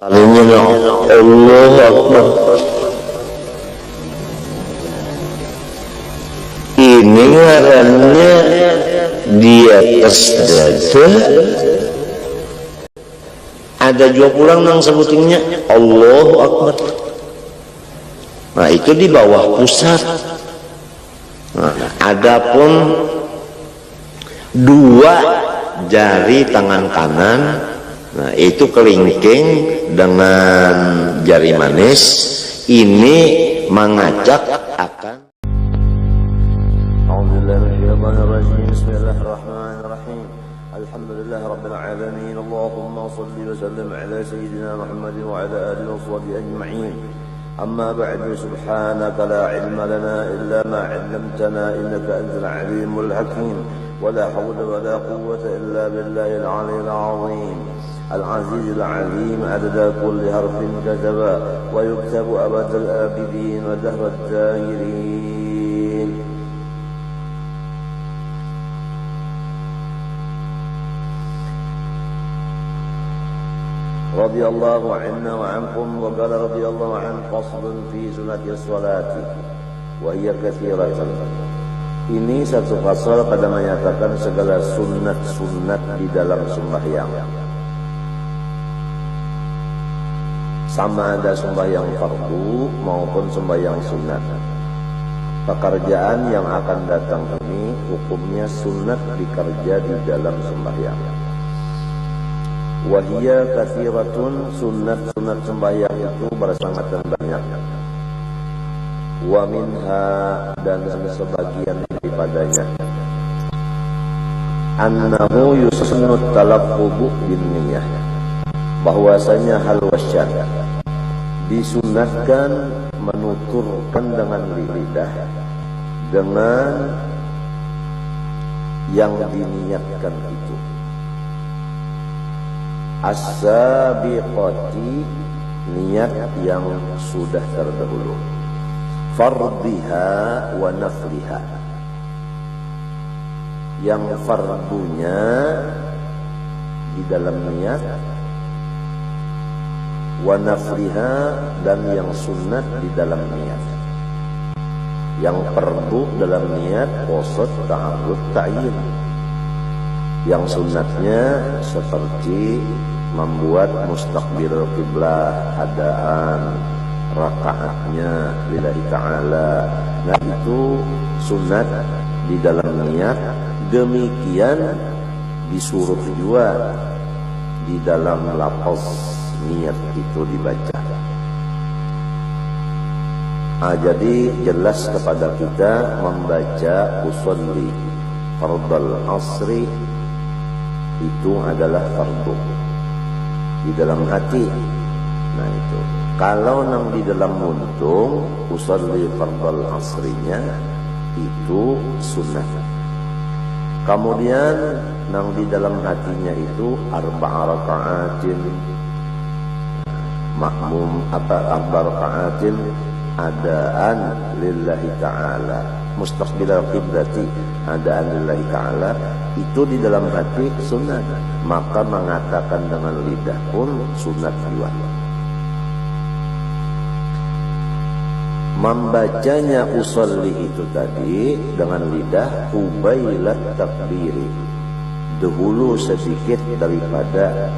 Alanya Allah Akbar. Ini ngarannya di atas dada. Ada juga pulang nang sebutingnya Allahu Akbar. Nah itu di bawah pusat. Nah, adapun dua jari tangan kanan, nah itu kelingking dengan jari manis, ini mengajak akan. Bismillahirrahmanirrahim. Alhamdulillah rabbil alamin. Allahumma shalli wa sallim ala sayyidina Muhammad wa ala alihi wa sahbihi ajma'in. Amma ba'du, subhanaka la ilma lana illa ma 'allamtana innaka antal alimul hakim. ولا حول ولا قوة إلا بالله العلي العظيم العزيز العليم عدد كل حرف كتبا ويكتب أبد الآبدين ودهر الدائرين. رضي الله عنا وعنكم. وقال رضي الله عنه فصل في سنة الصلاة وهي كثيرة. Ini satu pasal pada menyatakan segala sunat-sunat di dalam sembahyang. Sama ada sembahyang fardu maupun sembahyang sunat. Pekerjaan yang akan datang ini hukumnya sunat dikerja di dalam sembahyang. Wahia kathiratun, sunat-sunat sembahyang itu bersangat banyak. Wa minha, dan sebagian daripadanya, annahu yusnu talaffuzu bin niyyah, bahwasanya hal wasyad disunatkan menuturkan dengan lidah dengan yang diniatkan itu. As-sabiqati, niat yang sudah terdahulu. Fardiha wa nafliha, yang fardunya di dalam niat, wa nafliha, dan yang sunat di dalam niat. Yang fardu dalam niat qasad, ta'arrud, ta'yin. Yang sunatnya seperti membuat mustaqbil qiblah, adaan rakaatnya lillahi ta'ala. Nah itu sunat di dalam niat. Demikian disuruh juga di dalam lafaz niat itu dibaca. Jadi jelas kepada kita membaca usolli fardal asri itu adalah fardu di dalam hati. Nah itu kalau nang di dalam muntung usolli fardal asrinya itu sunnah. Kemudian nang di dalam hatinya itu arba'a raka'atin, makmum arba'a raka'atin adaan lillahi ta'ala, mustaqbilal qiblati adaan lillahi ta'ala, itu di dalam hati sunat. Maka mengatakan dengan lidah pun sunat juga. Membacanya usolli itu tadi dengan lidah qubailat takbiri, dahulu sedikit daripada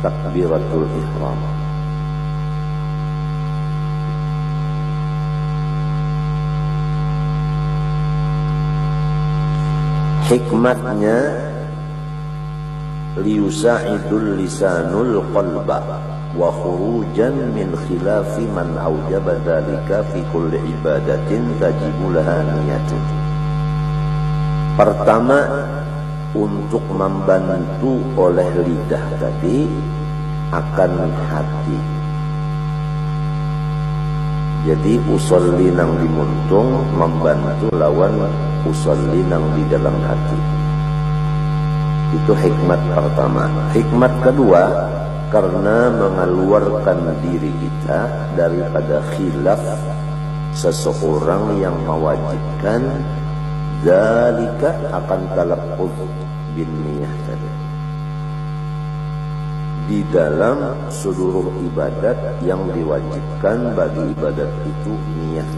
takbiratul ihram. Hikmatnya liyusa'idul lisanul qalba wa khurujan min khilafi man aujaba dzalika fi kulli ibadatin tajibu laha niyatun. Pertama, untuk membantu oleh lidah tadi akan hati. Jadi usolli nang dimuntung membantu lawan usolli nang di dalam hati. Itu hikmat pertama. Hikmat kedua, karena mengeluarkan diri kita daripada khilaf seseorang yang mewajibkan dzalika akan talaffuz bin niyah tadi. di dalam seluruh ibadat yang diwajibkan bagi ibadat itu niat.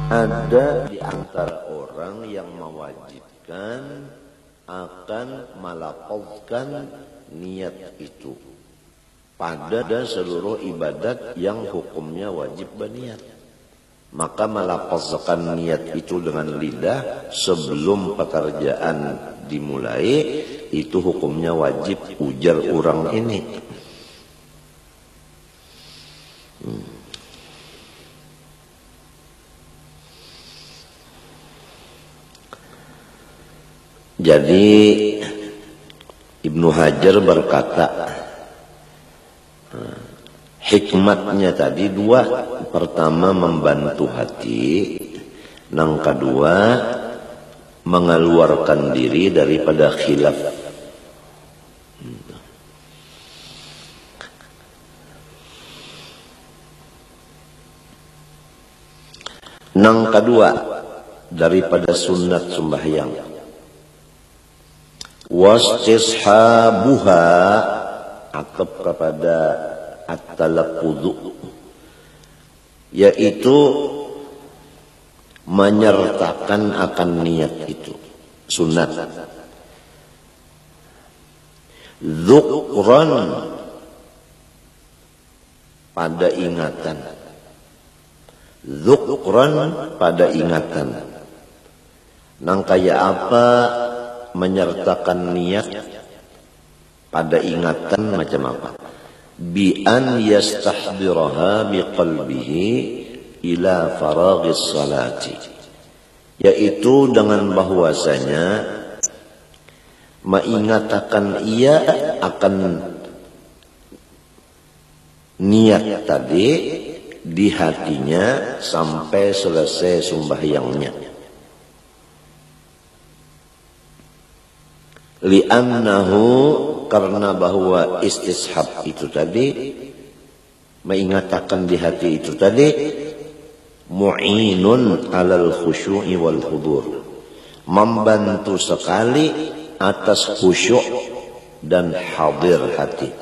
Ada di antara orang yang mewajibkan akan melafazkan niat itu pada seluruh ibadat yang hukumnya wajib berniat. Maka melafazkan niat itu dengan lidah sebelum pekerjaan dimulai, itu hukumnya wajib, ujar orang ini. Jadi Ibnu Hajar berkata, hikmatnya tadi dua. Pertama, membantu hati. Yang kedua, mengeluarkan diri daripada khilaf. Yang kedua, daripada sunat sembahyang. Wastishabuha, atap kepada at-talaffuzu, yaitu menyertakan akan niat itu, sunat. Dzukran, pada ingatan. Dzukran, pada ingatan. Nang kaya apa menyertakan niat pada ingatan macam apa? Bi an yastahdiraha biqalbihi ila faraghis salati, yaitu dengan bahwasanya mengatakan ia akan niat tadi di hatinya sampai selesai sembahyangnya. Li'annahu, karena bahwa istishab itu tadi, mengatakan di hati itu tadi, mu'inun alal khusyu'i wal hudur, membantu sekali atas khusyuk dan hadir hati.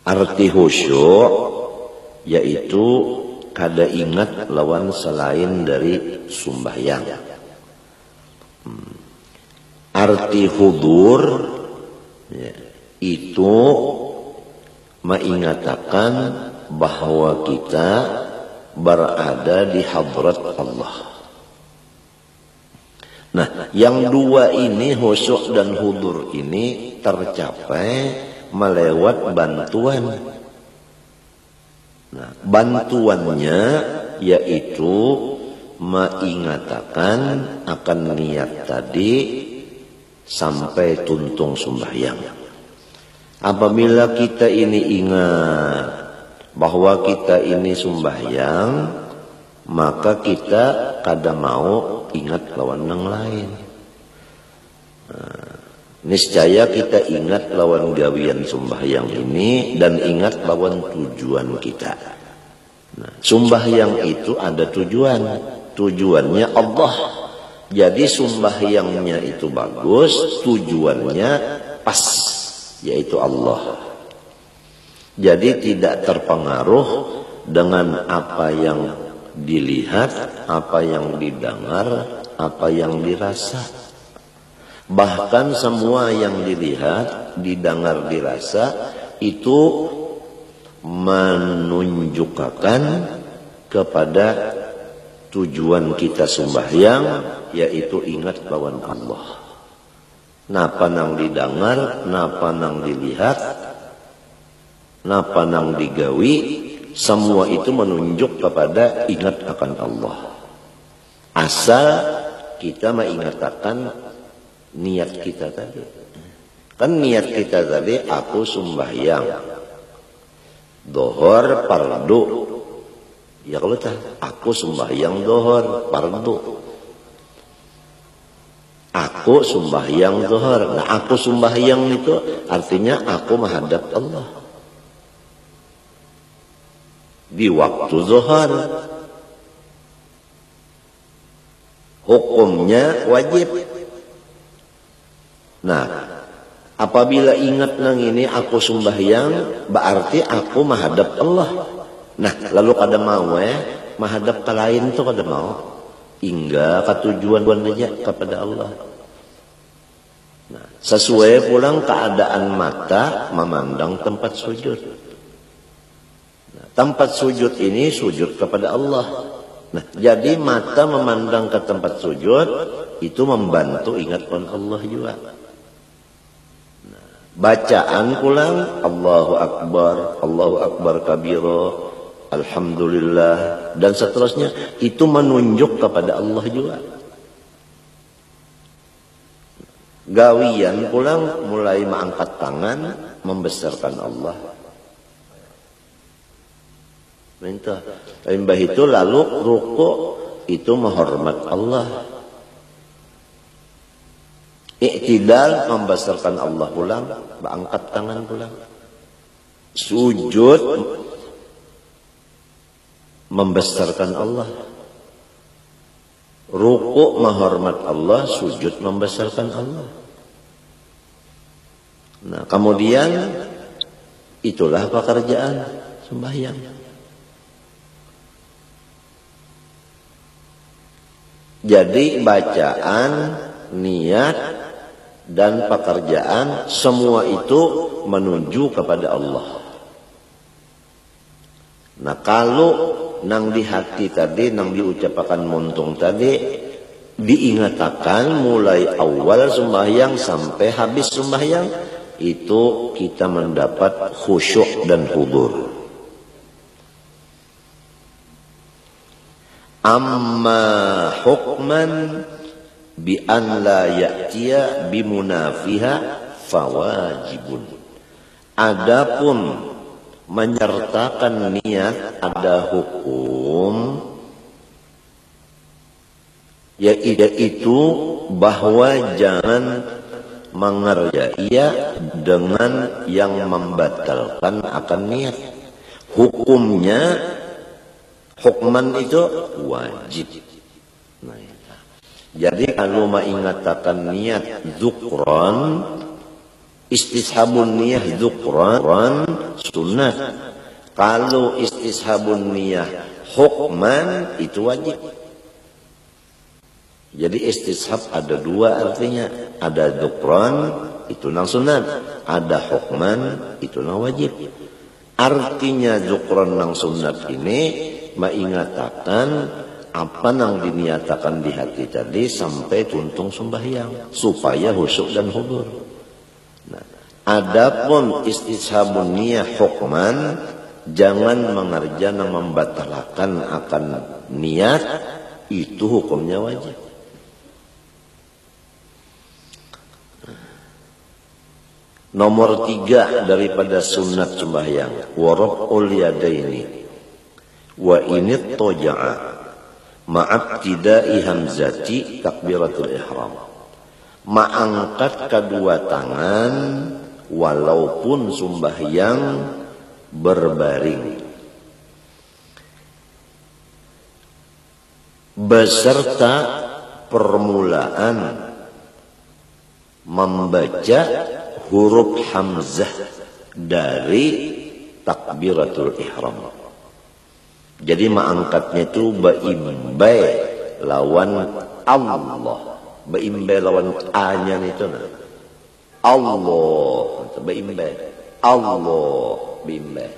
Arti khusyuk yaitu kada ingat lawan selain dari sembahyang. Arti hudur ya, itu mengatakan bahwa kita berada di hadrat Allah. Nah, yang dua ini, khusyuk dan hudur ini, tercapai melewat bantuan. Nah, bantuannya yaitu mengatakan akan niat tadi sampai tuntung sembahyang. Apabila kita ini ingat bahwa kita ini sembahyang, maka kita kada mau ingat lawan yang lain. Niscaya kita ingat lawan gawian sembahyang ini dan ingat lawan tujuan kita. Nah, sembahyang itu ada tujuan. Tujuannya Allah. Jadi sembahyangnya itu bagus, tujuannya pas, yaitu Allah. Jadi tidak terpengaruh dengan apa yang dilihat, apa yang didengar, apa yang dirasa. Bahkan semua yang dilihat, didengar, dirasa itu menunjukkan kepada tujuan kita sembahyang, yaitu ingat lawan Allah. Napa nang didengar, napa nang dilihat, napa nang digawi, semua itu menunjuk kepada ingat akan Allah. Asal kita mengatakan niat kita tadi. Kan niat kita tadi, aku sembahyang dohor fardu. Ya kalau aku sembahyang dohor fardu. Aku sembahyang dohor. Nah, aku sembahyang itu artinya aku menghadap Allah di waktu zuhur. Hukumnya wajib. Nah, apabila ingat nang ini aku sembahyang, berarti aku menghadap Allah. Nah, lalu kada mau menghadap ke lain tuh kada mau. Hingga ketujuan aja kepada Allah. Nah, sesuai pulang keadaan mata memandang tempat sujud. Nah, tempat sujud ini sujud kepada Allah. Nah, jadi mata memandang ke tempat sujud itu membantu ingat pada Allah juga. Bacaan pulang Allahu Akbar kabira, alhamdulillah dan seterusnya itu menunjuk kepada Allah juga. Gawian pulang mulai mengangkat tangan membesarkan Allah. Minta. Limbah itu lalu ruku itu menghormat Allah. Iktidal membesarkan Allah pulang, angkat tangan pulang. Sujud membesarkan Allah. Ruku menghormat Allah, sujud membesarkan Allah. Nah, kemudian itulah pekerjaan sembahyang. Jadi bacaan, niat dan pekerjaan semua itu menuju kepada Allah. Nah, kalau nang di hati tadi, nang diucapkan muntung tadi, diingatkan mulai awal sembahyang sampai habis sembahyang, itu kita mendapat khusyuk dan hudur. Amma hukman bi an la ya'tiya bimunafiha fawajibun. Adapun menyertakan niat ada hukum yaitu bahwa jangan mengerjai dengan yang membatalkan akan niat. Hukumnya hukman itu wajib. Nah, jadi kalau mengatakan niat dzukran, istishabun niyah dzukran sunnah. Kalau istishabun niyah hukman itu wajib. Jadi istishab ada dua artinya. Ada dzukran itu nang sunat, ada hukman itu nang wajib. Artinya dzukran nang sunat ini mengatakan apa nang diniatakan di hati tadi sampai tuntung sembahyang supaya khusyuk dan hudur. Nah, adapun istishabun niyah hukman, jangan mengerjakan membatalkan akan niat, itu hukumnya wajib. Nomor 3 daripada sunat sembahyang, waraf'ul yadaini wa init toja'a ma'abtidai hamzati takbiratul ihram. Mengangkat kedua tangan walaupun sembahyang berbaring beserta permulaan membaca huruf hamzah dari takbiratul ihram. Jadi mengangkatnya itu baimbai lawan Allah. Baimbai lawan A-nya itu nah. Allah, baimbai. Allah, baimbai.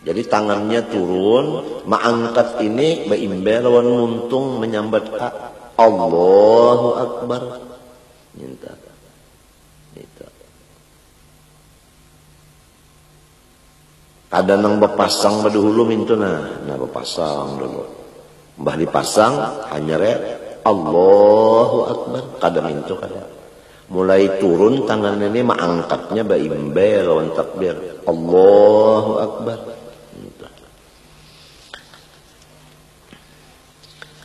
Jadi tangannya turun, mengangkat ini baimbai lawan muntung menyambat A. Allahu Akbar. Minta. Ada nang bepasang dahulu mintu nah bepasang dulu. Mbah dipasang hanya Allahu Akbar kada mintu kada. Mulai turun tangan ini mengangkatnya baimbai lawan takbir. Allahu Akbar.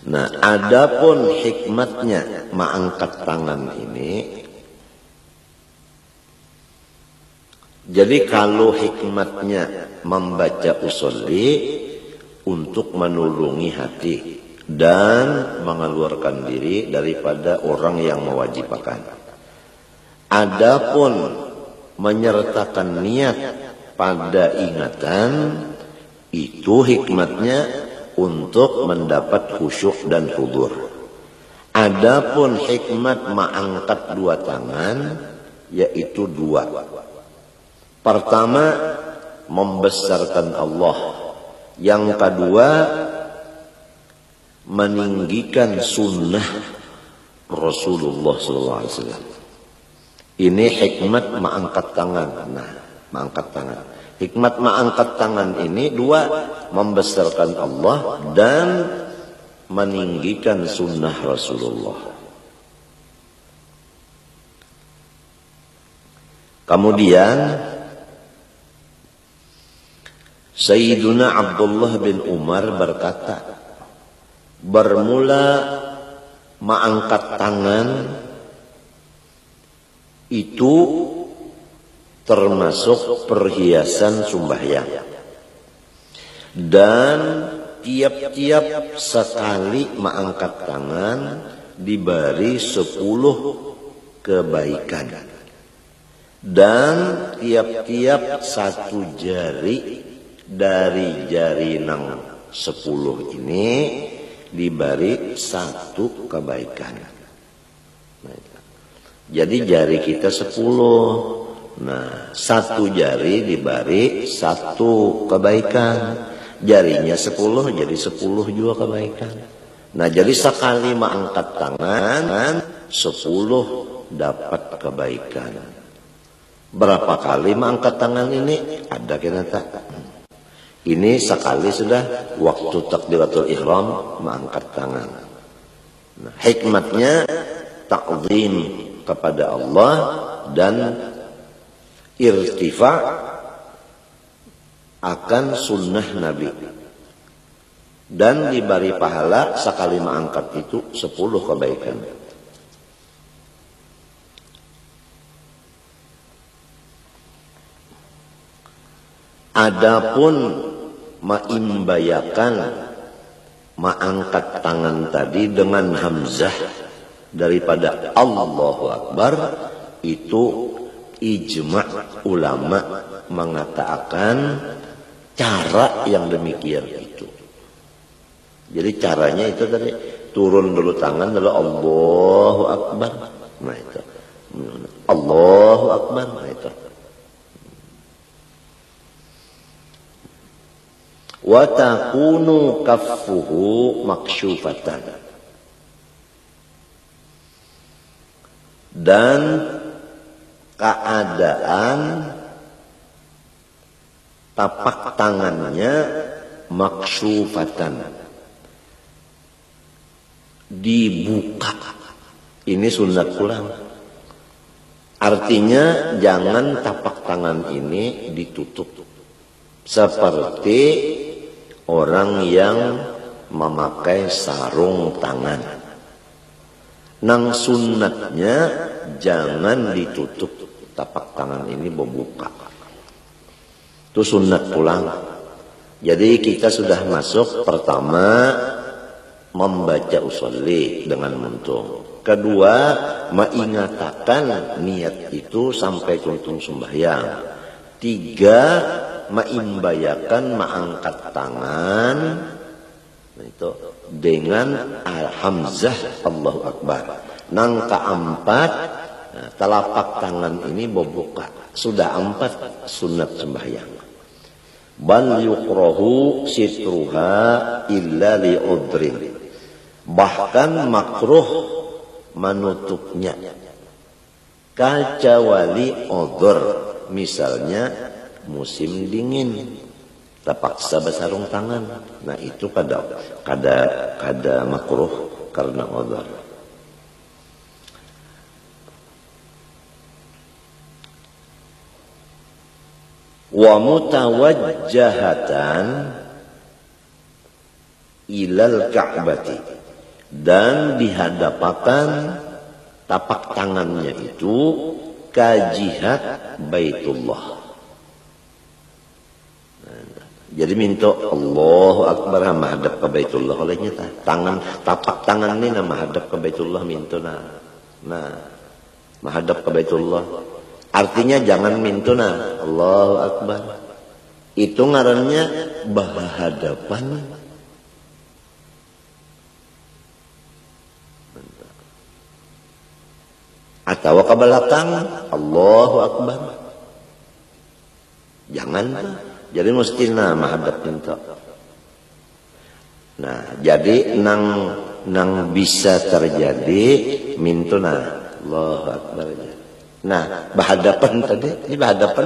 Nah, adapun hikmatnya mengangkat tangan ini, jadi kalau hikmatnya membaca usolli untuk menulungi hati dan mengeluarkan diri daripada orang yang mewajibkan. Adapun menyertakan niat pada ingatan, itu hikmatnya untuk mendapat khusyuk dan hudur. Adapun hikmat mengangkat dua tangan, yaitu dua. Pertama, membesarkan Allah. Yang kedua, meninggikan sunnah Rasulullah SAW. Ini hikmat mengangkat tangan. Nah, mengangkat tangan. Hikmat mengangkat tangan ini dua, membesarkan Allah dan meninggikan sunnah Rasulullah. Kemudian Sayyiduna Abdullah bin Umar berkata, bermula mengangkat tangan itu termasuk perhiasan sembahyang, dan tiap-tiap sekali mengangkat tangan diberi 10 kebaikan, dan tiap-tiap satu jari dari jari nang 10 ini diberi 1 kebaikan. Jadi jari kita 10. Nah, 1 jari diberi 1 kebaikan. Jarinya 10 jadi 10 juga kebaikan. Nah, jadi sekali mengangkat tangan 10 dapat kebaikan. Berapa kali mengangkat tangan ini? Ada kita tak? Ini sekali sudah waktu takbiratul ihram mengangkat tangan. Nah, hikmatnya ta'zim kepada Allah dan irtifa akan sunnah Nabi, dan diberi pahala sekali mengangkat itu 10 kebaikan. Adapun mengimbayakan mengangkat tangan tadi dengan hamzah daripada Allahu Akbar, itu ijma' ulama mengatakan cara yang demikian itu. Jadi caranya itu tadi, turun dulu tangan lalu Allahu Akbar. Nah itu. Allahu Akbar. Nah itu. Wa takunu kaffuhu maksyufatan. Dan keadaan tapak tangannya maksyufatan, dibuka. Ini sunat pulang. Artinya jangan tapak tangan ini ditutup seperti orang yang memakai sarung tangan. Nang sunnatnya jangan ditutup tapak tangan ini, membuka. Itu sunnat pulang. Jadi kita sudah masuk pertama membaca usolli dengan muntung. Kedua, mengingatakan niat itu sampai tuntung sembahyang. 3, mengimbayakan mengangkat tangan itu dengan hamzah Allahu Akbar. Nang keempat, telapak tangan ini membuka. Sudah 4 sunat sembahyang. Bal yukrahu sitruha illa li'udrin. Bahkan makruh menutupnya kecuali udhur, misalnya musim dingin terpaksa bersarung tangan. Nah itu kada makruh karena udhur. Wa mutawajjahatan ilal ka'bati, dan dihadapkan tapak tangannya itu ke jihad Baitullah. Jadi minta Allahu Akbar menghadap ke Baitullah olehnya tangan tapak tangan ini nama hadap ke Baitullah minta nah Menghadap ke Baitullah. Artinya jangan mintuna. Allahu Akbar. Itu ngarannya berhadapan. Atau ke belakang. Allahu Akbar. Jangan. Jadi mesti menghadap minta. Nah, jadi nang bisa terjadi mintuna. Allahu Akbar. Nah, berhadapan tadi, ini berhadapan.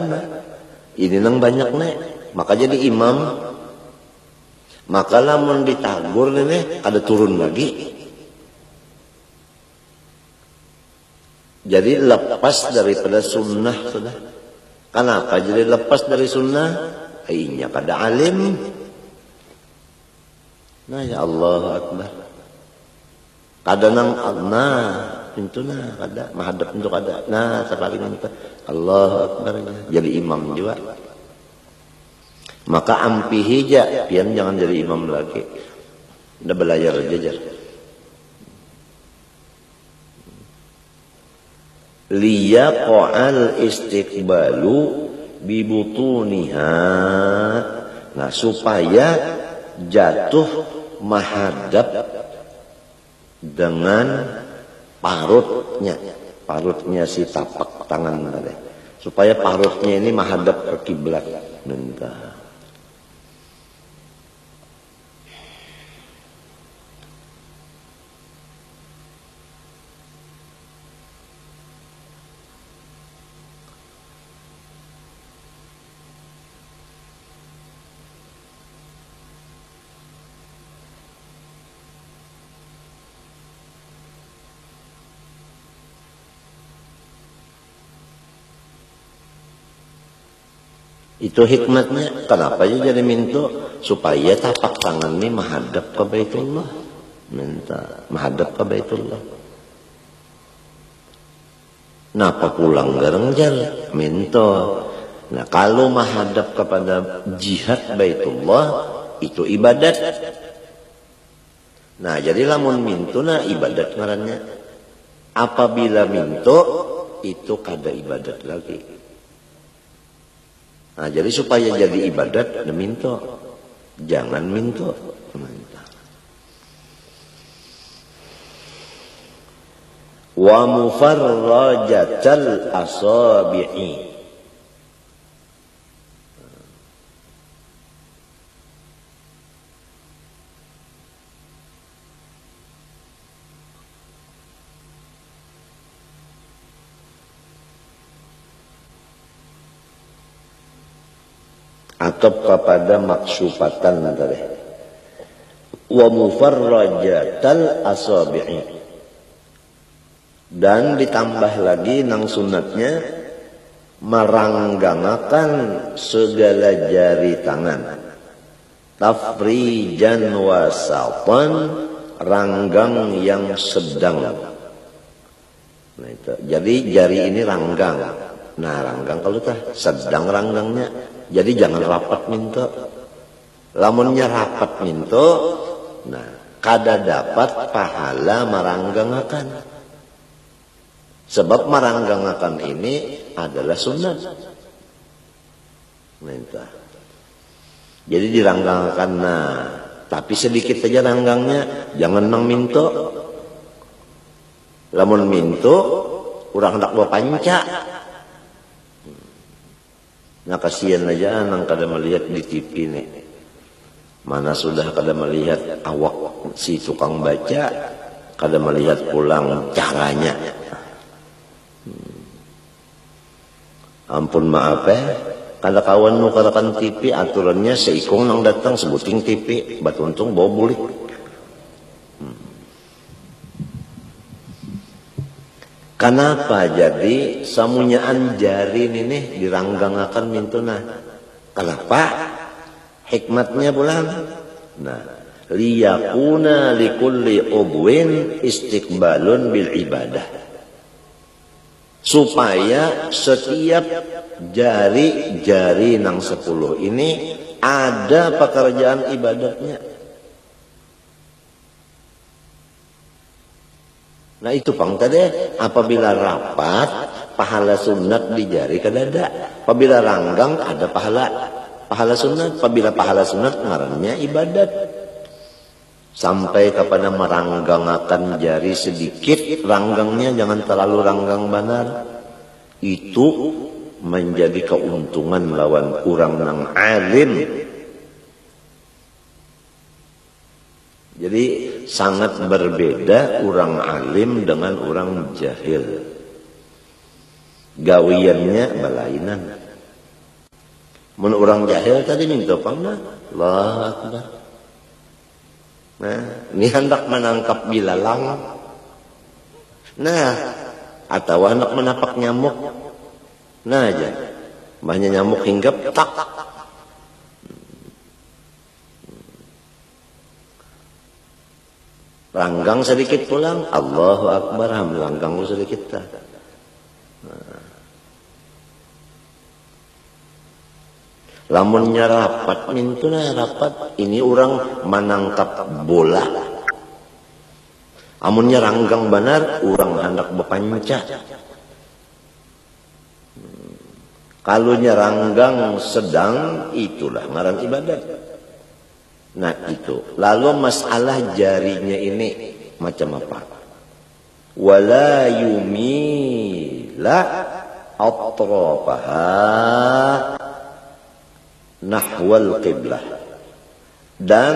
Ini nang banyak nih. Maka jadi imam. Maka lamun ditagur nih, ada turun lagi. Jadi lepas daripada sunnah sudah. Kenapa jadi lepas dari sunnah? Ainya kada alim. Nah ya Allah Akbar. Kada nang itu kada menghadap untuk kada. Nah sepaling itu Allahu Akbar. Jadi imam juga. Maka ampihi ja, pian jangan jadi imam lagi. Udah belajar aja. Liyaqa'al istiqbalu bibutuniha. Nah supaya jatuh menghadap dengan parutnya si tapak tangan tadi, supaya parutnya ini menghadap ke kiblat. Mentah. Itu hikmatnya. Kenapa ya jadi minta? Supaya tapak tangan ini menghadap ke Baitullah. Minta menghadap ke Baitullah. Napa pulang gareng jal? Minta. Nah kalau menghadap kepada jihad Baitullah, itu ibadat. Nah jadi lamun minto nah ibadat ngarannya. Apabila minto, itu kada ibadat lagi. Nah, jadi supaya jadi ibadat, minta. Jangan minta. Wa mufarrajatal asabi'i. Atau kepada maksufatan tadi. Wa mufarrajatal asabi'i. Dan ditambah lagi nang sunatnya meranggangakan segala jari tangan. Tafrijan wasatan, ranggang yang sedang. Nah, itu. Jadi jari ini ranggang. Nah ranggang kalau tah sedang ranggangnya. Jadi jangan rapat minta. Lamunnya rapat minta, nah kada dapat pahala meranggangakan. Sebab meranggangakan ini adalah sunat. Minta. Jadi diranggangakan, nah tapi sedikit saja ranggangnya, jangan nang minta. Lamun minta, urang hendak bawa panca. Nah kasihan aja nang kada melihat di TV nih. Mana sudah kada melihat awak si tukang baca, kada melihat pulang caranya. Ampun maaf kada kawanmu karakan TV aturannya seikong nang datang sebuting TV, batuntung bawa bulik. Kenapa jadi samunyaan jari ini diranggangakan mintuna? Kenapa? Hikmatnya pulang. Nah, liyakuna likulli ubwin istiqbalun bil ibadah. Supaya setiap jari-jari nang 10 ini ada pekerjaan ibadatnya. Nah itu pang tadi apabila rapat pahala sunat di jari kadada. Apabila ranggang ada pahala sunat. Apabila pahala sunat ngarannya ibadat. Sampai kepada meranggangakan jari sedikit, ranggangnya jangan terlalu ranggang benar. Itu menjadi keuntungan lawan orang nang alim. Jadi sangat berbeda orang alim dengan orang jahil. Gawiannya balainan. Mun orang jahil tadi minta pangna, Allahu Akbar. Nah, ini hendak menangkap bilalang. Nah, atau hendak menapak nyamuk. Nah aja, banyak nyamuk hinggap tak. Ranggang sedikit pulang, Allahu Akbar, langgang sedikit tak. Lamunnya rapat, mintuna rapat, ini orang menangkap bola. Amunnya ranggang benar, orang hendak berpanca. Kalau nyeranggang sedang, itulah ngaran ibadat. Nah itu. Lalu masalah jarinya ini macam apa? Wala yumila atrafaha nahwal qiblah. Dan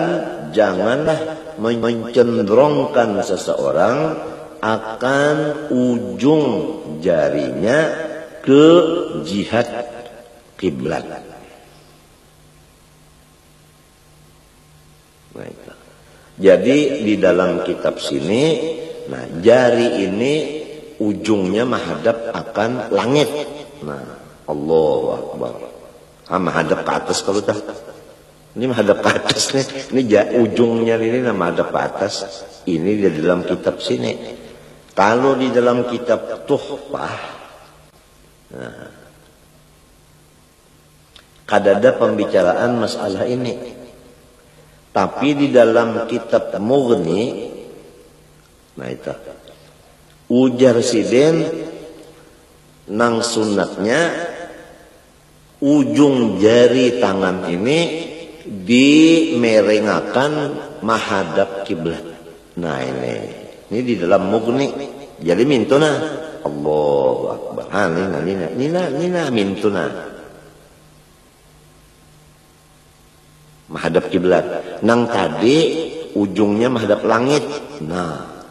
janganlah mencenderungkan seseorang akan ujung jarinya ke jihad kiblat. Nah, jadi di dalam kitab sini, nah jari ini ujungnya menghadap akan langit. Nah, Allahu Akbar. Menghadap ke atas kalau tak. Ini menghadap ke atas nih. Ini ujungnya ini menghadap ke atas. Ini di dalam kitab sini. Kalau di dalam kitab Tuhfah, nah, kadada pembicaraan masalah ini. Tapi di dalam kitab Mughni, nah itu, ujar siden nang sunatnya ujung jari tangan ini dimerengakan menghadap kiblat. Nah ini di dalam Mughni. Jadi mintuna Allahu Akbar. Nina mintuna menghadap kiblat. Nang tadi ujungnya menghadap langit. Nah,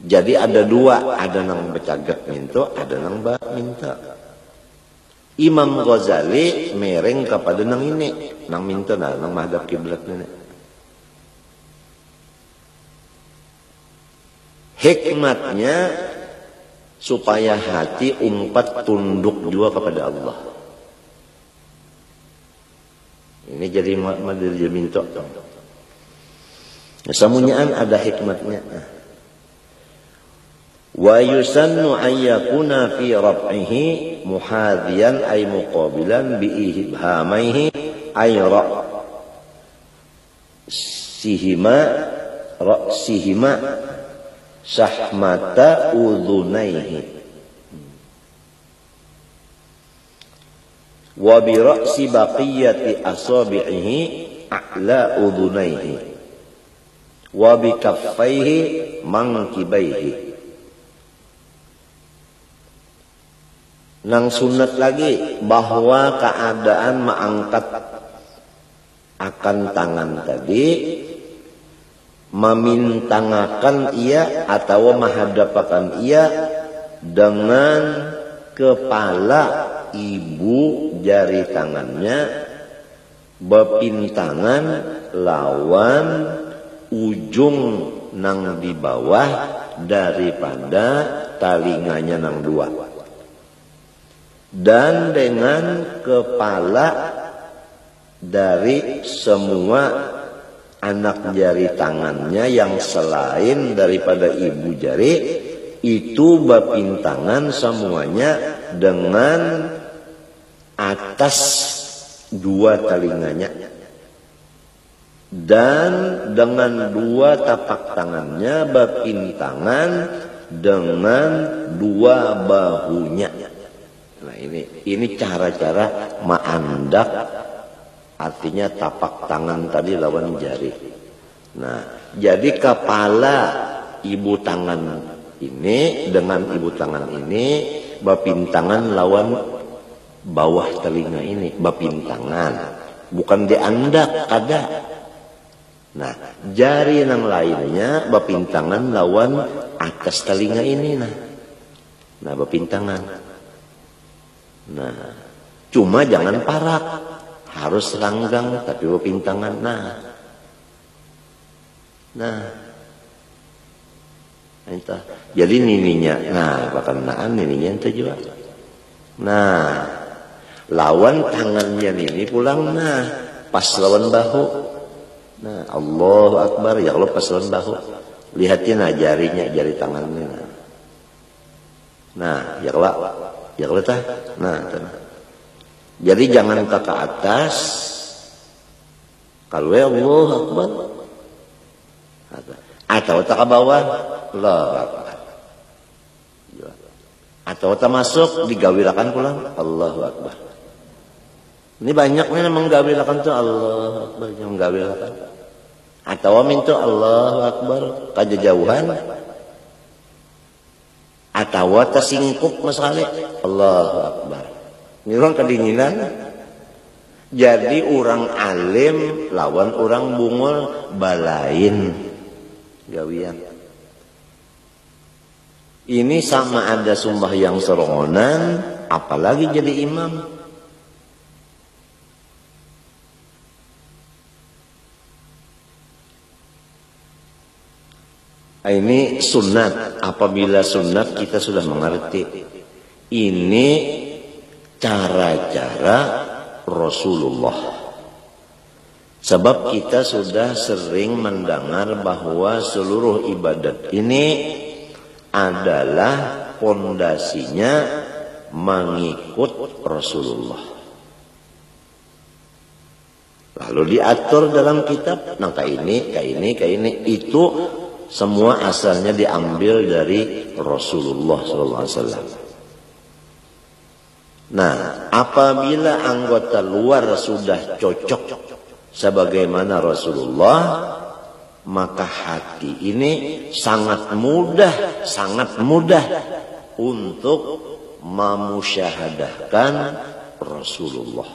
jadi ada dua, ada nang becagak minto, ada nang minta. Imam Ghazali mereng kepada nang ini, nang minto nang menghadap kiblat ini. Hikmatnya supaya hati umpat tunduk juga kepada Allah. Ini jadi madil minto. Samunyaan ada hikmatnya. Wa yusannu ayyakuna fi rab'ihi muhadiyan ay muqabilan bi ibhamaihi ay ra'sihima sahmata udhunaihi wa bi ra'si baqiyati asabi'ihi a'la udhunaihi wa bi kaffaihi mankibaihi. Nang sunat lagi bahwa keadaan mengangkat akan tangan tadi memintangakan ia atau menghadapakan ia dengan kepala ibu jari tangannya berpintangan lawan ujung nang di bawah daripada talinganya nang dua, dan dengan kepala dari semua anak jari tangannya yang selain daripada ibu jari itu berpintangan semuanya dengan atas dua telinganya. dan dengan dua tapak tangannya bapintangan dengan dua bahunya. Nah ini cara-cara ma'andak, artinya tapak tangan tadi lawan jari. Nah, jadi kepala ibu tangan ini dengan ibu tangan ini bapintangan lawan bawah telinga ini, bapintangan. Bukan diandak, ada. Nah, jari yang lainnya bapintangan lawan atas telinga ini. Nah bapintangan. Nah, cuma jangan parak. Harus ranggang tapi bapintangan. Nah, entah. Jadi nininya, berkenaan nininya itu juga. Nah, lawan tangannya nini pulang, pas lawan bahu. Nah, Allahu Akbar, ya Allah pas lawan bahu. Lihatin jarinya, jari tangannya. Nah, ya Allah tah. Nah, jadi jangan ke atas. Kalau ya Allahu Akbar. Atau tak ke bawah, Allahu Akbar. Atau tak masuk digawilakan pulang, Allahu Akbar. Ini banyak nih menggawilakan tuh Allahu Akbar, yang menggawilakan. Atau minta Allahu Akbar kajauhan. Atau tersingkup masalah Allahu Akbar. Ini orang kedinginan. Jadi orang alim lawan orang bungul balain gawian. Ini sama ada sumbah yang serongonan, apalagi jadi imam. Ini sunat. Apabila sunat kita sudah mengerti. Ini cara-cara Rasulullah. Sebab kita sudah sering mendengar bahwa seluruh ibadat ini adalah pondasinya mengikut Rasulullah. Lalu diatur dalam kitab, kayak ini. Itu semua asalnya diambil dari Rasulullah SAW. Nah, apabila anggota luar sudah cocok sebagaimana Rasulullah, maka hati ini sangat mudah untuk memusyahadahkan Rasulullah.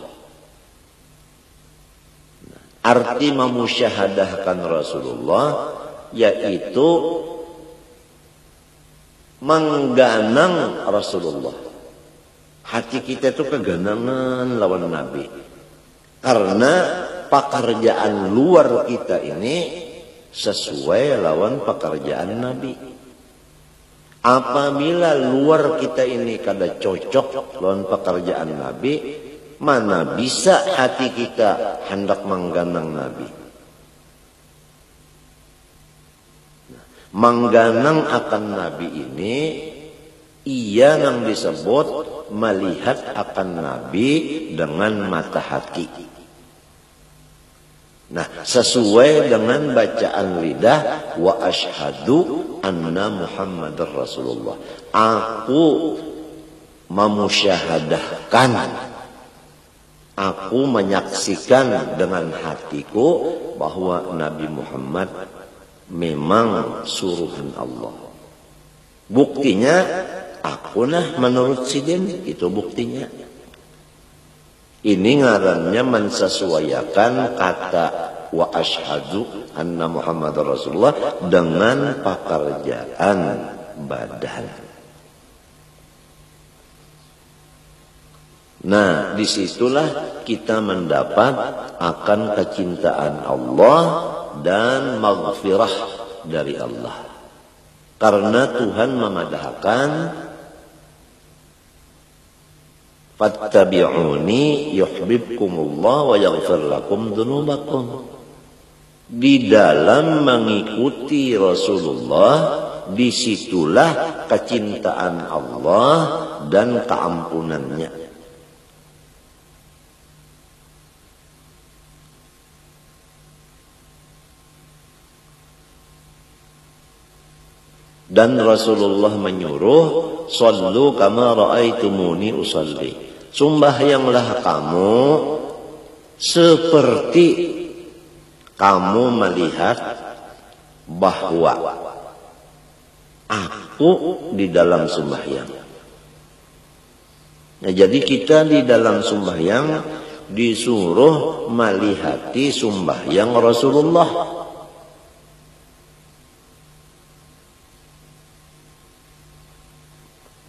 Arti memusyahadahkan Rasulullah yaitu mengganang Rasulullah. Hati kita itu keganangan lawan Nabi. Karena pekerjaan luar kita ini sesuai lawan pekerjaan Nabi. Apabila luar kita ini kada cocok lawan pekerjaan Nabi, mana bisa hati kita hendak mengganang Nabi. Mengganang akan Nabi ini, ia yang disebut melihat akan Nabi dengan mata hati. Nah, sesuai dengan bacaan lidah, wa asyhadu anna Muhammadar Rasulullah. Aku memusyahadahkan, aku menyaksikan dengan hatiku bahwa Nabi Muhammad memang suruhan Allah. Buktinya, aku menurut sidin, itu buktinya. Ini ngarannya mensesuaikan kata wa asyhadu anna Muhammadar Rasulullah dengan pekerjaan badan. Nah, disitulah kita mendapat akan kecintaan Allah dan maghfirah dari Allah. Karena Tuhan memadahkan fattabi'uni yuhibbukumullah wa yaghfir lakum dzunubakum. Di dalam mengikuti Rasulullah, disitulah kecintaan Allah dan keampunannya. Dan Rasulullah menyuruh, "Shallu kama ra'aitumuni usalli." Sembahyanglah kamu seperti kamu melihat bahwa aku di dalam sembahyang. Nah, jadi kita di dalam sembahyang disuruh melihati sembahyang Rasulullah.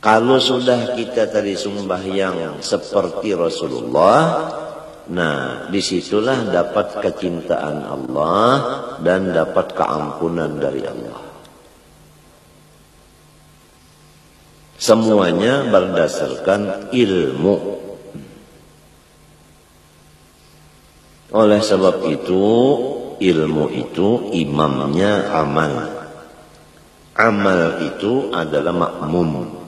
Kalau sudah kita tadi sembahyang seperti Rasulullah, nah disitulah dapat kecintaan Allah dan dapat keampunan dari Allah. Semuanya berdasarkan ilmu. Oleh sebab itu, ilmu itu imamnya amal. Amal itu adalah makmum.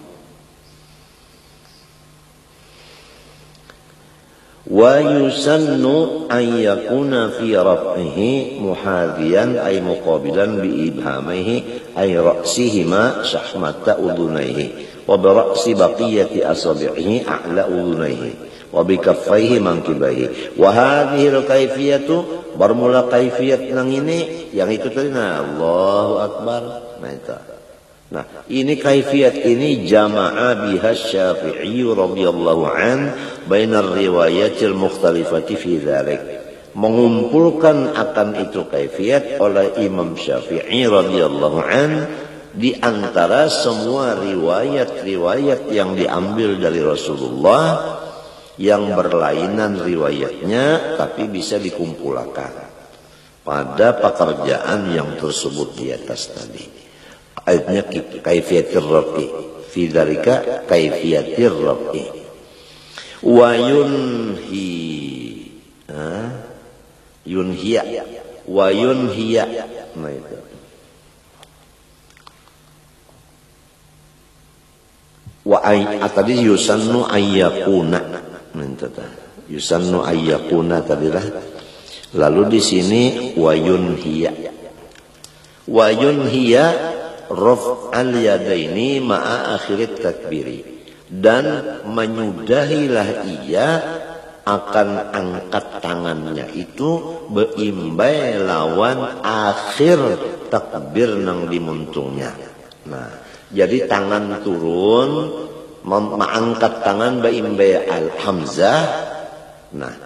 Wa yusannu an yakuna fi raf'ihi muhadiyan ay muqabilan bi ibhamihi ay ra'sihima shahmata udunaihi wa bi ra'si baqiyati asabi'ihi a'la udunaihi wa bi kaffaihi mankibaihi wa hadhihi al-kaifiyatu bermula kaifiyat nang ini yang itu tadi Allahu akbar. Nah itu. Nah, ini kaifiyat ini jama'a biha Syafi'i radhiyallahu an bainar riwayatil mukhtalifati fi dzalik. Mengumpulkan akan itu kaifiyat oleh Imam Syafi'i radhiyallahu an di antara semua riwayat-riwayat yang diambil dari Rasulullah yang berlainan riwayatnya tapi bisa dikumpulkan pada pekerjaan yang tersebut di atas tadi. Ayatnya kaifiyatir rafi fi dzalika kaifiyatir rafi wa yunhiya wa yunhiya. Nah itu wa tadi yusannu ayyakuna, yusannu ayyakuna tadilah. Lalu di sini wa yunhiya raf'al yadaini ma'a akhirit takbiri, dan menyudahilah ia akan angkat tangannya itu beimbai lawan akhir takbir nang dimuntungnya. Nah, jadi tangan turun mengangkat tangan beimbai al-hamzah. Nah,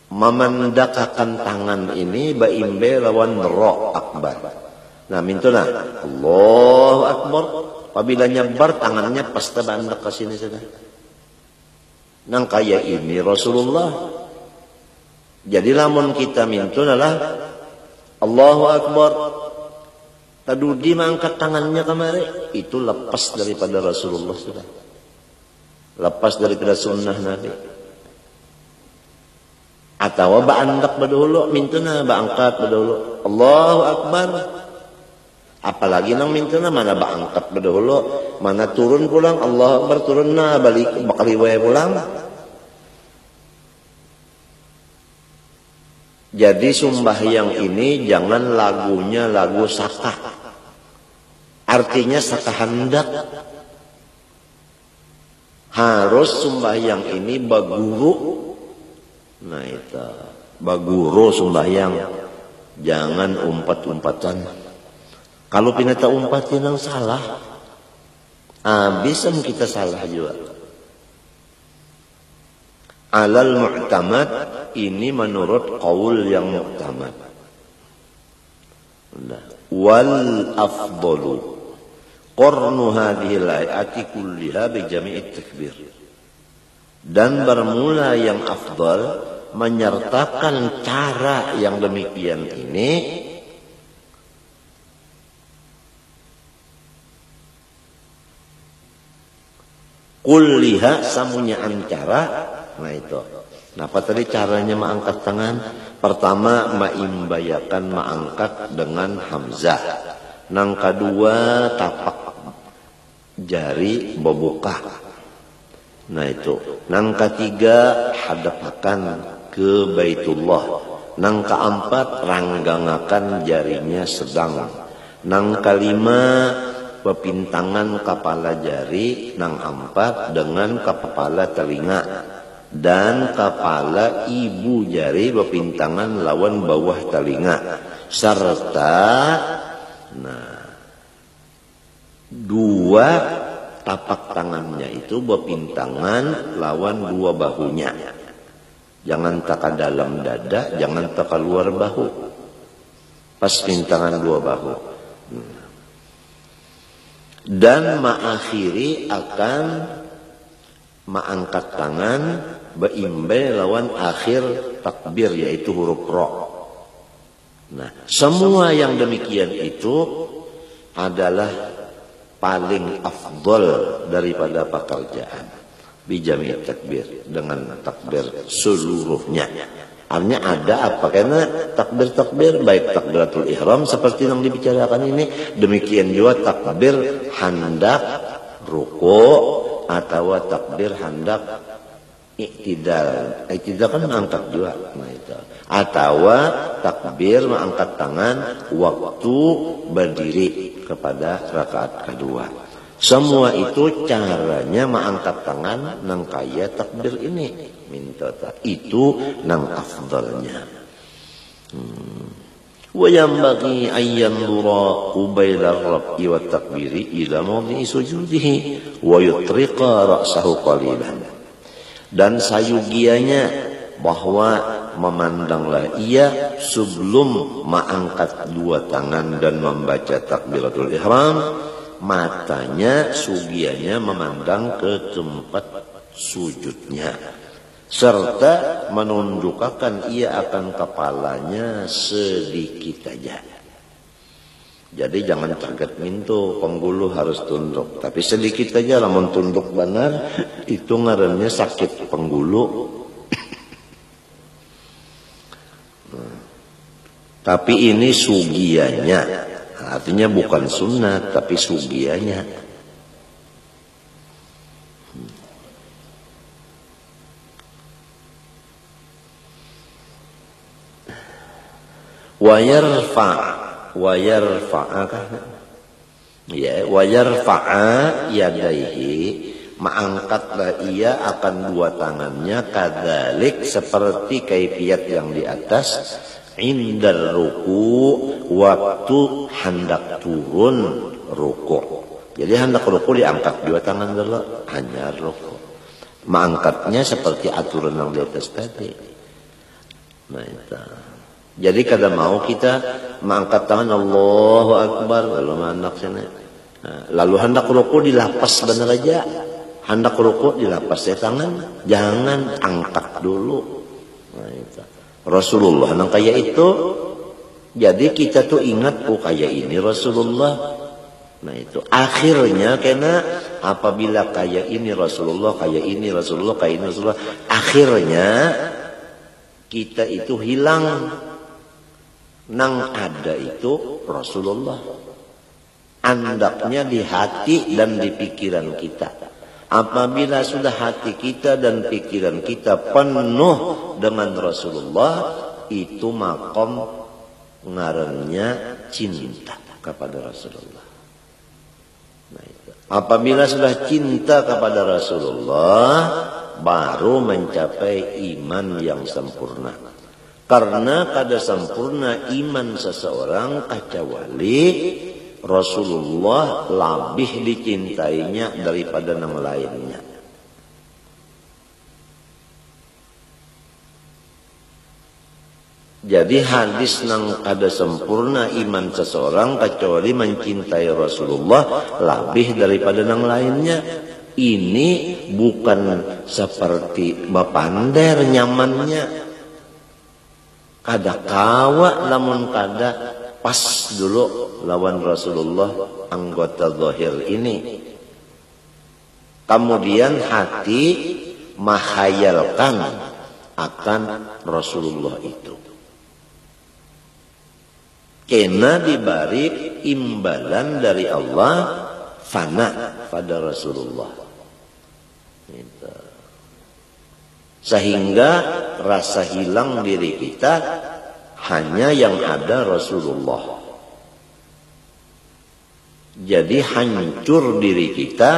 memandakakan tangan ini beimbai lawan ro akbar. Nah, mintuna Allahu akbar. Apabila nyebar tangannya pasti bandak ke sini sudah. Nang kaya ini Rasulullah. Jadi lamun kita mintuna lah Allahu akbar. Tadudi mengangkat tangannya kemari, itu lepas daripada Rasulullah sudah. Lepas daripada sunnah Nabi. Atau ba'andak badahulu mintuna ba'angkat badahulu Allahu akbar. Apalagi nang mintuna mana bangkat berdahulu, mana turun pulang Allah Akbar turun na balik bakal riwayat pulang. Jadi sembahyang ini jangan lagunya lagu sakah. Artinya sakah hendak. Harus sembahyang ini baguru. Nah itu baguru sembahyang. Jangan umpat-umpatan. Kalau pinata umpatin yang salah, bisa kita salah juga. Alal mu'tamad ini menurut qaul yang mu'tamad. Wal afdalu qarnu hadhil ayati kulliha bi jami'it takbir. Dan bermula yang afdal menyertakan cara yang demikian ini kulliha samunya ancara. Nah itu. Nah apa tadi caranya mengangkat tangan? Pertama maimbayakan mengangkat dengan hamzah. Nang kedua tapak jari membuka. Nah itu. Nang ketiga hadapakan ke Baitullah. Nang keempat ranggangakan jarinya sedang. Nang kalima pepintangan kepala jari, nang empat dengan kepala telinga dan kepala ibu jari pepintangan lawan bawah telinga serta dua tapak tangannya itu berpintangan lawan dua bahunya. Jangan taka dalam dada, jangan taka luar bahu. Pas pintangan dua bahu. Dan mengakhiri akan mengangkat tangan beimbe lawan akhir takbir yaitu huruf ro. Nah, semua yang demikian itu adalah paling afdol daripada pekerjaan bijami takbir dengan takbir seluruhnya. Artinya ada apa? Karena takbir-takbir baik takbiratul ihram seperti yang dibicarakan ini, demikian juga takbir hendak ruku atau takbir hendak iktidal. Iktidal kan mengangkat juga, nah itu. Atau takbir mengangkat tangan waktu berdiri kepada rakaat kedua. Semua itu caranya mengangkat tangan nang kaya takbir ini. Minta itu nang afdalnya. Wa yanbaghi an yanzura qabaila rabbi wa takbiri ila mawdi'i sujudihi wa yutriqa ra'sahu qalilan. Dan sayugianya bahwa memandanglah ia sebelum mengangkat dua tangan dan membaca takbiratul ihram, matanya sugianya memandang ke tempat sujudnya serta menundukkan ia akan kepalanya sedikit saja. Jadi jangan kaget mintu penggulu harus tunduk, tapi sedikit saja lamun tunduk benar itu ngarannya sakit penggulu. Tapi ini sugianya, artinya bukan sunat tapi sugianya. Wa yarfa'a yadaihi, mengangkatlah ia akan dua tangannya kadzalik seperti kaifiat yang di atas, indal ruku, waktu hendak turun ruku. Jadi hendak ruku diangkat dua tangan dulu, hanya ruku. Mengangkatnya seperti aturan yang di atas tadi. Nah itu. Jadi kadang mau kita mengangkat tangan Allahu Akbar lalu hendak sana. Lalu hendak ruku dilapas benar aja. Hendak ruku dilapas ya tangan, jangan angkat dulu. Nah itu. Rasulullah nang kaya itu. Jadi kita tuh ingat kaya ini Rasulullah. Nah itu akhirnya karena apabila kaya ini Rasulullah, kaya ini Rasulullah, kaya ini Rasulullah, akhirnya kita itu hilang. Nang ada itu Rasulullah. Andaknya di hati dan di pikiran kita. Apabila sudah hati kita dan pikiran kita penuh dengan Rasulullah, itu makom ngarannya cinta kepada Rasulullah. Nah, itu. Apabila sudah cinta kepada Rasulullah, baru mencapai iman yang sempurna. Karena kada sempurna iman seseorang kecuali Rasulullah lebih dicintainya daripada yang lainnya. Jadi hadis nang kada sempurna iman seseorang kecuali mencintai Rasulullah lebih daripada yang lainnya. Ini bukan seperti bapander nyamannya. Kada kawa lamun kada pas dulu lawan Rasulullah anggota zahir ini. Kemudian hati menghayalkan akan Rasulullah itu. Kena diberi imbalan dari Allah fana pada Rasulullah. Gitu. Sehingga rasa hilang diri kita hanya yang ada Rasulullah. Jadi hancur diri kita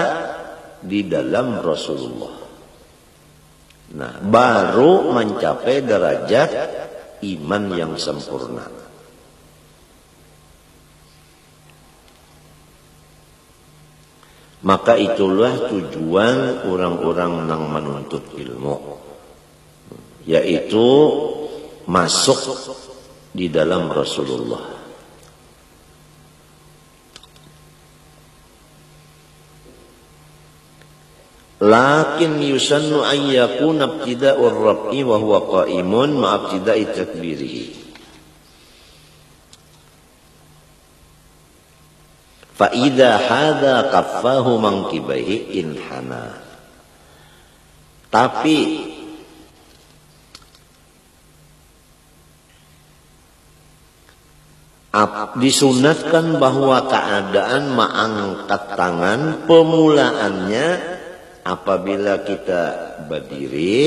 di dalam Rasulullah. Nah, baru mencapai derajat iman yang sempurna. Maka itulah tujuan orang-orang yang menuntut ilmu, yaitu masuk di dalam Rasulullah. Lakin yusannu an yakuna ibtida'ur rab'i wa huwa qa'imun ma'a ibtida'i takbirihi. Fa idza hadza kaffahu mankibaihi inhana. Tapi disunatkan bahwa keadaan mengangkat tangan pemulaannya apabila kita berdiri,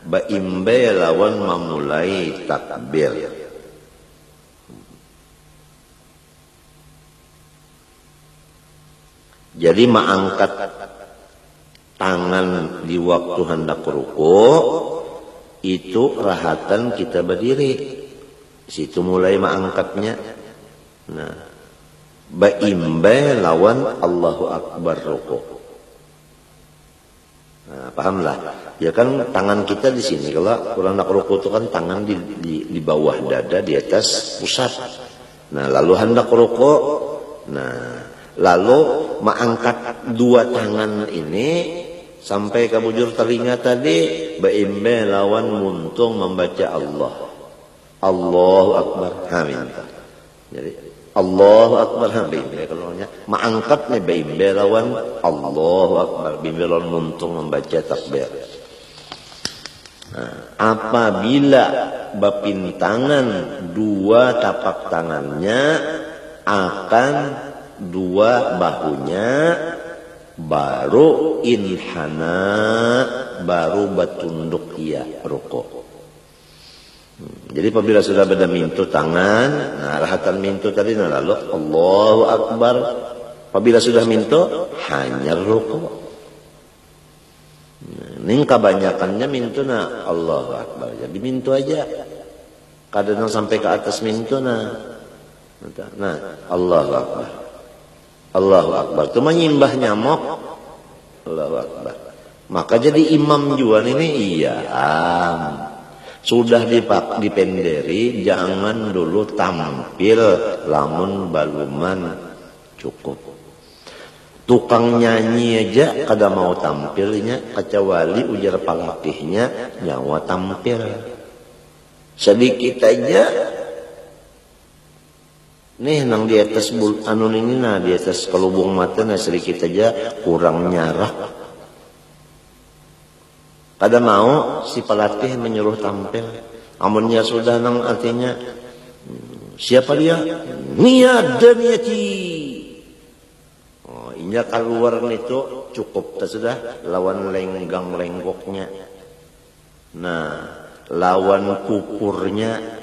baimbe lawan memulai takbir. Jadi mengangkat tangan di waktu hendak rukuk itu rahatan kita berdiri. Situ mulai mengangkatnya. Nah, baimbe lawan Allahu Akbar rukuk. Nah, pahamlah. Ya kan tangan kita di sini. Kalau orang nak rukuk itu kan tangan di bawah dada, di atas pusat. Nah, lalu hendak rukuk. Nah, lalu mengangkat dua tangan ini sampai ke bujur telinga tadi, baimbe lawan muntung membaca Allah. Allahu Akbar. Amin. Jadi Allahu Akbar bimbe kalau mengangkat nih baimbe lawan Allahu Akbar, bimbe lawan muntung membaca takbir. Nah, apabila bapintangan dua tapak tangannya akan dua bahunya, baru inhana, baru batunduk ia rukuk. Jadi apabila sudah beda mintu tangan, nah rahatan mintu tadi nah lalu Allahu Akbar. Apabila sudah mintu hanya rukuk. Ini kebanyakannya mintu nah Allahu Akbar. Jadi mintu aja. Kadang sampai ke atas mintu nah Allahu Akbar. Allahu Akbar. Itu menyimbah nyamuk. Allahu Akbar. Maka jadi imam juga ini iya. Sudah dipenderi, jangan dulu tampil lamun baluman cukup. Tukang nyanyi aja kada mau tampilnya, kecuali ujar pelatihnya nyawa tampil. Sedikit aja. Nih nang di atas anun ini nah di atas kelubung mata nah sedikit aja kurang nyarak. Kada mau si pelatih menyuruh tampil. Amunnya sudah nang artinya siapa dia? Niat dan niati. Oh, inya keluar itu cukup tak sudah lawan lenggang lenggoknya. Nah, lawan kupurnya.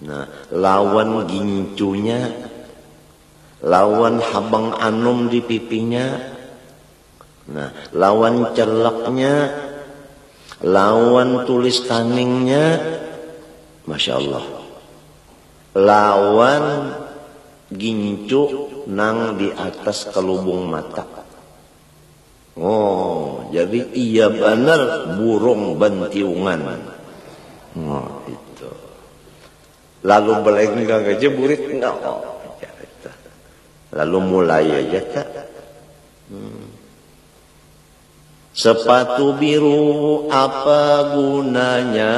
Nah, lawan gincunya, lawan habang anum di pipinya, nah, lawan celaknya, lawan tulis kaningnya, Masya Allah, lawan gincu nang di atas kelubung mata. Oh, jadi iya benar burung bantiungan. Oh, itu. Lalu belenggang aja burit enggak. Lalu mulai aja tak. Sepatu biru apa gunanya?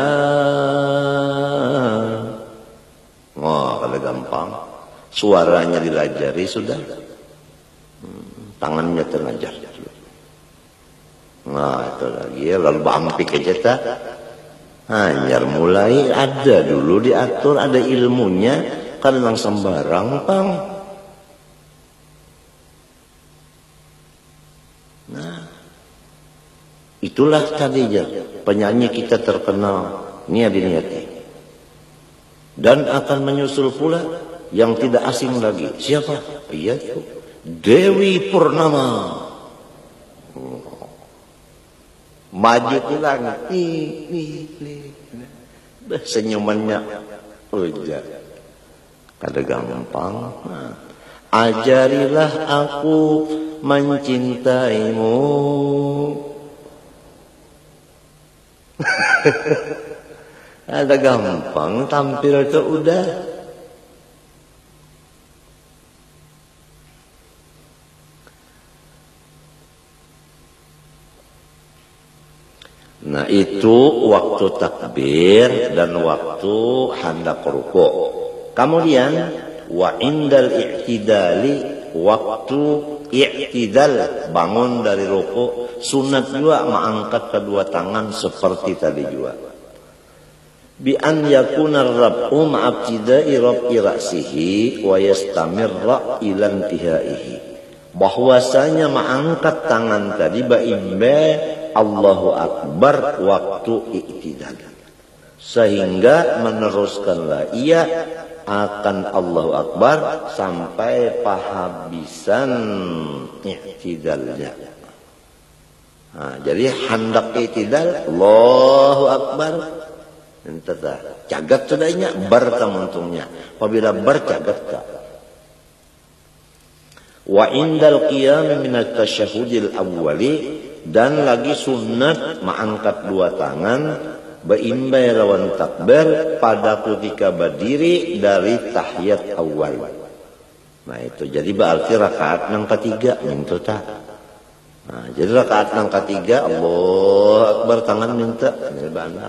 Oh, kalau gampang. Suaranya dilajari sudah. Tangannya terlajar. Nah, itu lagi ya. Lalu bampik aja tak. Hanya mulai ada dulu diatur, ada ilmunya, kadang sembarang pang. Nah, itulah tadinya penyanyi kita terkenal Nia Diniati. Dan akan menyusul pula yang tidak asing lagi. Siapa? Iya itu Dewi Purnama. Maju ke langit. Senyumannya ujar. Kada gampang. Ajarilah aku mencintaimu. Ada gampang tampil itu udah. Nah itu waktu takbir dan waktu hendak rukuk. Kemudian wa indal i'tidali, waktu i'tidal bangun dari rukuk, sunat juga mengangkat kedua tangan seperti tadi juga. Bi an yakuna ar-rab'u ma'abtidai rab'i ra'sihi wa yastamirra ila intihaihi. Bahwasanya mengangkat tangan tadi baimbe Allahu Akbar waktu i'tidal, sehingga meneruskanlah ia akan Allahu Akbar sampai pahabisan i'tidalnya. Nah, jadi hendak i'tidal Allahu Akbar entah cagat sudahnya bertamuntungnya apabila bercagat ka. Wa indal qiyam min at-tasyahhudil awwali, dan lagi sunat mengangkat dua tangan beimbai lawan takbir pada ketika berdiri dari tahiyat awal. Nah itu jadi berarti rakaat yang ketiga minta tak. Nah, jadi rakaat yang ketiga Allahu Akbar tangan minta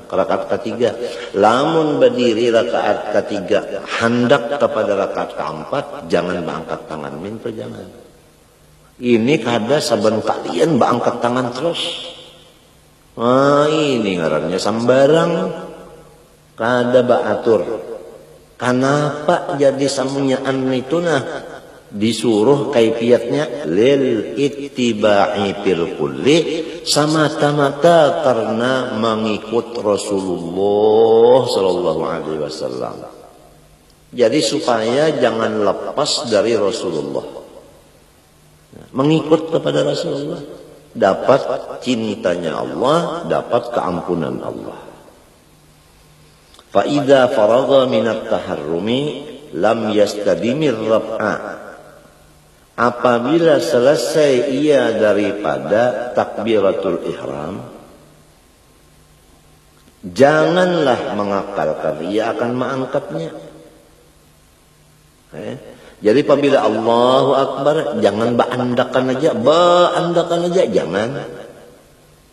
rakaat ketiga. Lamun berdiri rakaat ketiga hendak kepada rakaat keempat jangan mengangkat tangan minta, jangan. Ini kada saben kalian mengangkat tangan terus. Nah ini ngarannya sambarang, kada baatur. Kenapa jadi samunyaan itu nah? Disuruh kaifiatnya lil ittiba'i fil kulli, semata-mata karena mengikut Rasulullah sallallahu alaihi wasallam. Jadi supaya jangan lepas dari Rasulullah. Mengikut kepada Rasulullah, dapat cintanya Allah, dapat keampunan Allah. Fa idza faragha minat taharrumi lam yastadimir rab'a. Apabila selesai ia daripada takbiratul ihram, janganlah mengakalkan ia akan mengangkatnya. Jadi apabila Allahu Akbar jangan baandakan aja,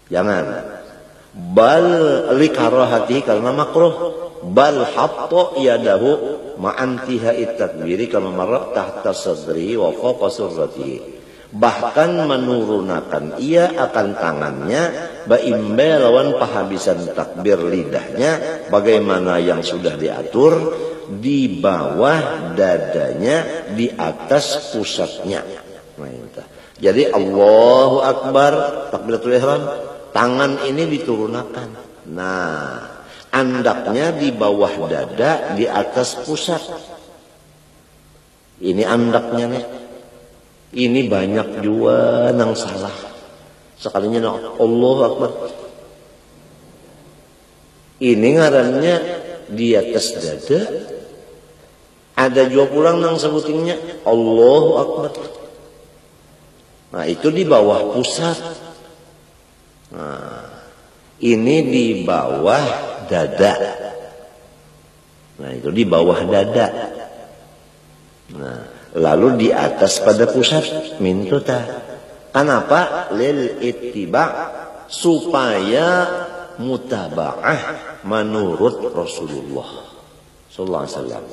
jangan. Bal likarahati karena makruh, bal hatta yadahu ma'antihai takbiri kama marra tahta sadri wa fawqa surratihi. Bahkan menurunkan ia akan tangannya baimbe lawan pahabisan takbir lidahnya bagaimana yang sudah diatur di bawah dadanya, di atas pusatnya. Jadi Allahu Akbar takbiratul ihram, tangan ini diturunkan. Nah, andaknya di bawah dada, di atas pusat. Ini andaknya nih. Ini banyak juga yang salah. Sekalinya Allahu Akbar. Ini ngarannya di atas dada. Ada juga pulang yang sebutinnya Allahu Akbar. Nah itu di bawah pusat. Nah, ini di bawah dada. Nah itu di bawah dada. Nah lalu di atas pada pusat mintuta. Kenapa? Lil ittiba, supaya mutaba'ah menurut Rasulullah sallallahu alaihi wasallam.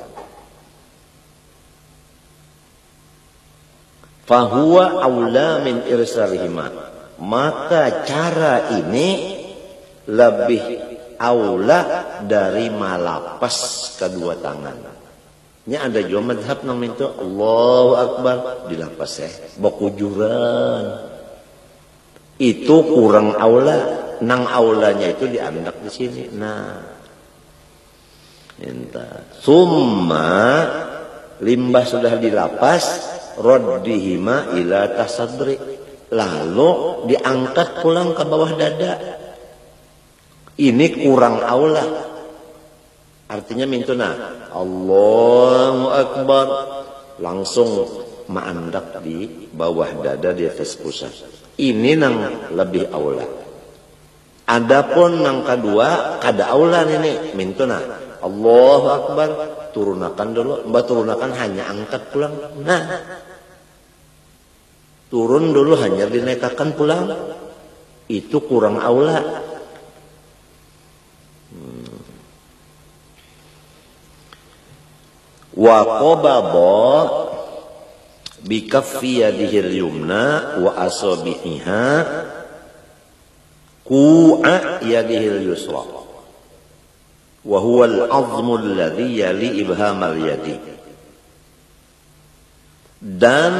Fahuwa aula min irsalihima, maka cara ini lebih aula dari malapas kedua tangan. Ini ada juga madhab nang minta Allahu Akbar dilapas bakujuran. Itu kurang aula, nang aulanya itu diandak di sini. Nah, entah. Summa limbah sudah dilapas, raddihima ila tasadri, lalu diangkat pulang ke bawah dada. Ini kurang aula. Artinya mintuna Allahu Akbar langsung maandak di bawah dada di atas pusat. Ini nang lebih aula. Adapun nang kedua kada aula ini mintuna Allahu Akbar turunakan dulu, mbak turunakan hanya angkat pulang. Nah, turun dulu hanya dinaikkan pulang. Itu kurang aula. Wa qabada bi kaffi yadihi al-yumna wa asabiha qu'a yadihi al-yusra wa huwa al-'azmu alladhi yali ibham al-yadi. Dan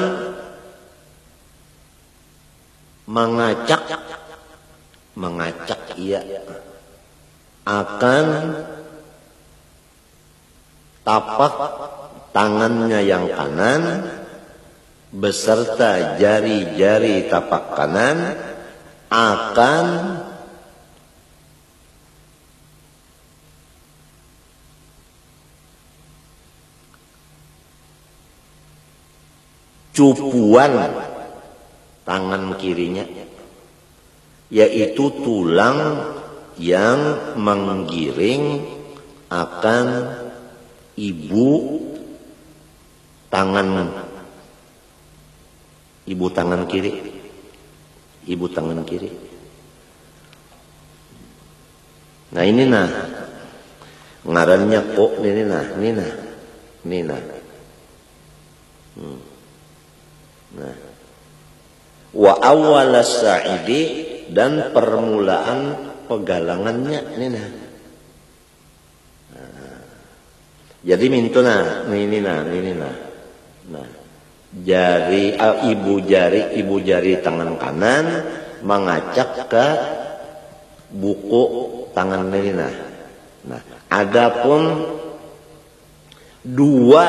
mengacak ia akan tapak tangannya yang kanan beserta jari-jari tapak kanan akan cupuan tangan kirinya, yaitu tulang yang menggiring akan ibu tangan kiri, ibu tangan kiri. Nah ini nah ngarannya kok ini nah. Nah, wa awal sa'idi dan permulaan pegalangannya ini nah. Jadi mintuna ini nah. Nah, jari ibu jari tangan kanan mengacak ke buku tangan ini nah. Nah, adapun dua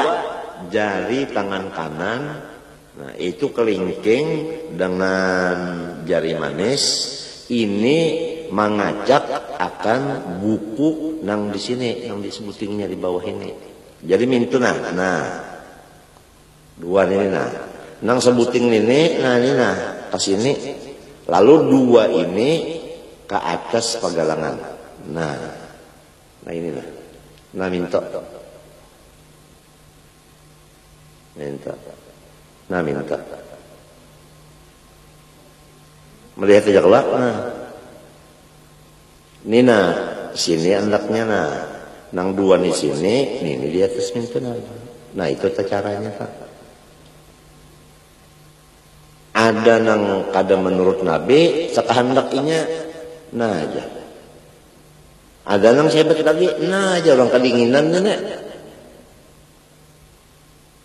jari tangan kanan, nah itu kelingking dengan jari manis ini mengacak akan buku nang di sini yang disebutingnya di bawah ini. Jadi mintuna. Nah, dua ini nah. Nang sebuting ini, nah ini nah ke sini. Lalu dua ini ke atas pegalangan. Nah ini nah. Nah minta. Melihat aja kelak. Nah. Ini nah, sini anaknya nah. Nang dua di sini, ini di atas mintuna. Nah itu caranya Pak. Ada nang kada menurut Nabi sekahendakinya, nah aja. Ada nang sebat lagi, nah aja orang kedinginan nenek.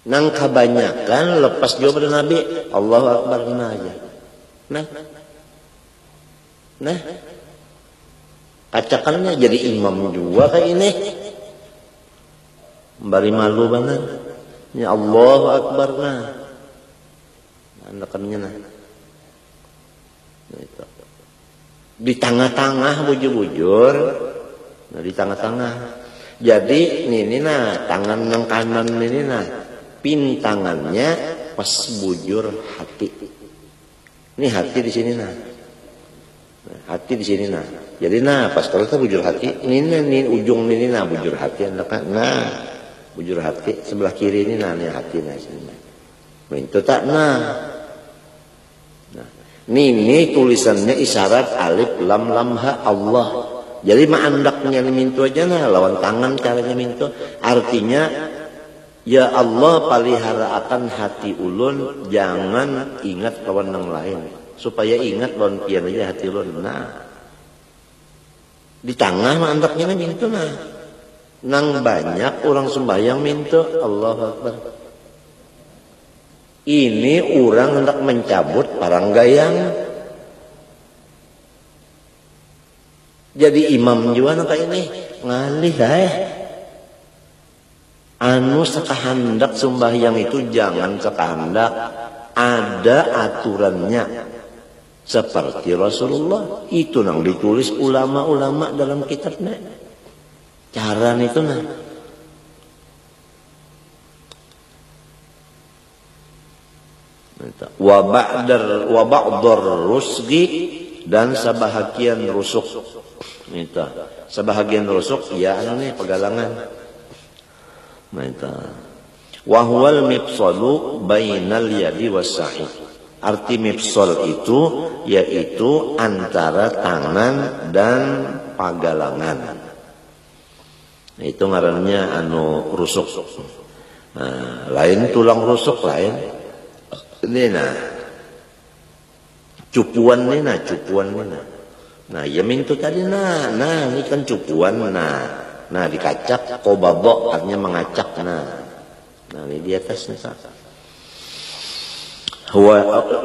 Nang kebanyakan lepas jauh pada Nabi, Allahu Akbar nah aja. Nah, kacakannya jadi imam juga kayak ini. Bari malu banget. Ya Allahu Akbar nah. Anakannya nah. Di tengah-tengah bujur-bujur. Nah di tengah-tengah. Jadi ini nah tangan yang kanan ini nah pintangannya pas bujur hati. Ini hati di sini nah. Hati di sini nah. Jadi nah pas kalau kita bujur hati ini ujung ini nah bujur hati nah bujur hati sebelah kiri ini nah ini hati nah sini. Itu tak nah. Ini tulisannya isyarat alif lam lam ha Allah. Jadi maandaknya mintu aja nah lawan tangan caranya mintu. Artinya ya Allah palihara akan hati ulun jangan ingat kawan yang lain. Supaya ingat lawan pian aja hati ulun. Nah. Di tengah maandaknya mintu nah. Nang banyak orang sembahyang mintu Allahu Akbar. Ini orang hendak mencabut parang gayang. Jadi imam juga kayak ini ngalih anu sakahandak sembahyang itu jangan sakahandak, ada aturannya seperti Rasulullah itu nang ditulis ulama-ulama dalam kitabnya. Cara itu nah. Wa ba'dar rusgi dan sebahagian rusuk. Sebahagian rusuk ya anu pegalangan. Wa huwal mifsalu bainal yadi was-sa'i. Arti mifsal itu yaitu antara tangan dan pagalangan. Itu ngarannya anu rusuk. Nah, lain tulang rusuk lain. Ini nah. Cupuan ini nah, cupuan ini nah. Nah, ya mintu tadi nah ini kan cupuan nah. Nah dikacak qobadha artinya mengacak nah ini di atas nih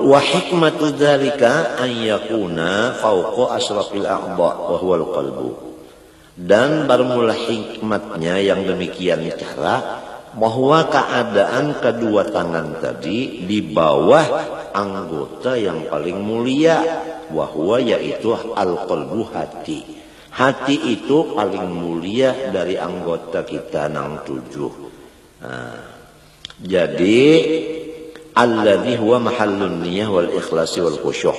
wa hikmatu dzalika an yakuna fawqa asrafil a'dha wa huwa al-qalbu. Dan bermula hikmatnya yang demikian cara bahwa keadaan kedua tangan tadi di bawah anggota yang paling mulia wa huwa yaitu al-qalbu hati. Hati itu paling mulia dari anggota kita nang 7. Nah, jadi alladzi huwa mahallun niyah wal ikhlasi wal khusyuk.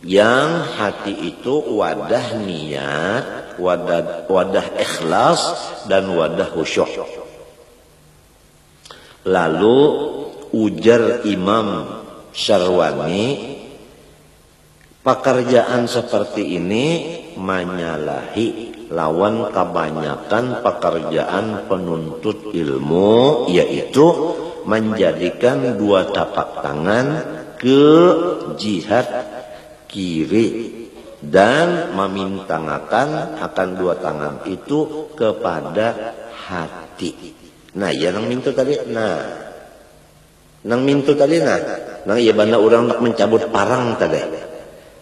Yang hati itu wadah niat, wadah ikhlas dan wadah khusyuk. Lalu ujar Imam Syarwani, pekerjaan seperti ini menyalahi lawan kebanyakan pekerjaan penuntut ilmu, yaitu menjadikan dua tapak tangan ke jihad kiri dan memintangakan akan dua tangan itu kepada hati. Nah, ya nang mintu tadi, nang iya banda orang nak mencabut parang tadi.